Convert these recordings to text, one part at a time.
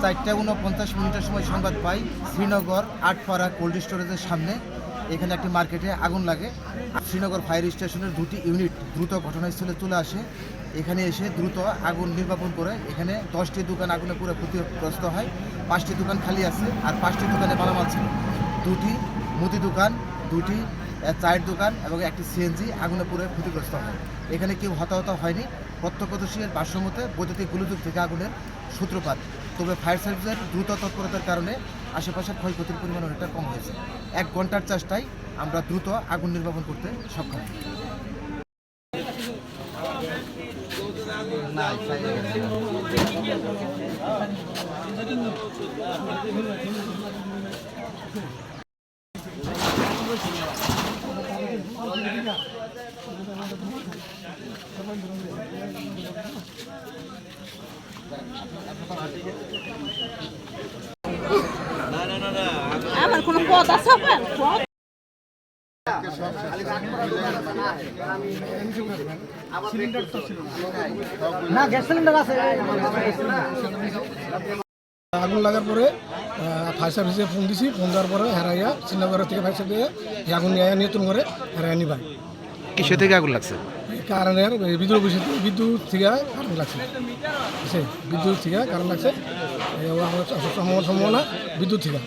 4:49 সময় সংবাদ পাই শ্রীনগর আটপাড়া কোল্ড স্টোরেজের সামনে এখানে একটি মার্কেটে আগুন লাগে। শ্রীনগর ফায়ার স্টেশনের 2টি ইউনিট দ্রুত ঘটনাস্থলে চলে আসে। এখানে এসে দ্রুত আগুন নির্বাপন করে। এখানে 10টি দোকান আগুনে পুরো ক্ষতিগ্রস্ত হয়। 5টি দোকান খালি আছে, আর 5টি দোকানে মালামাল ছিল। 2টি মুদি দোকান, 2টি চায়ের দোকান এবং একটি সিএনজি আগুনে পুরো ক্ষতিগ্রস্ত হয়। এখানে কেউ হতাহত হয়নি। প্রত্যক্ষদর্শীদের ভাষ্যমতে বৈদ্যুতিক গোলযোগ থেকে আগুনের সূত্রপাত। তবে ফায়ার সার্ভিসের দ্রুত তৎপরতার কারণে আশেপাশের ক্ষয়ক্ষতির পরিমাণ অনেকটা কম হয়েছে। 1 ঘন্টার চেষ্টায় আমরা দ্রুত আগুন নির্বাপন করতে সক্ষম হই। আমার কোনো পদ আছে আপনার পদ না, গ্যাস সিলিন্ডার আছে। আগুন লাগার পরে ফায়ার সার্ভিসে ফোন দিছি। ফোন দেওয়ার পরে হেরাইয়া শ্রীনগরের থেকে ফায়ার সার্ভিসে আগুন নিয়ে নিয়ন্ত্রণ করে হেরাইয়া নিবাই। কিসে থেকে আগুন লাগছে? কারেন্টের বিদ্যুৎ থেকে কারেন্ট লাগছে। বিদ্যুৎ থেকে কারেন্ট লাগছে। সম্ভাবনা বিদ্যুৎ থেকে।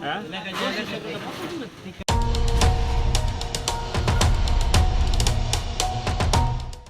হ্যাঁ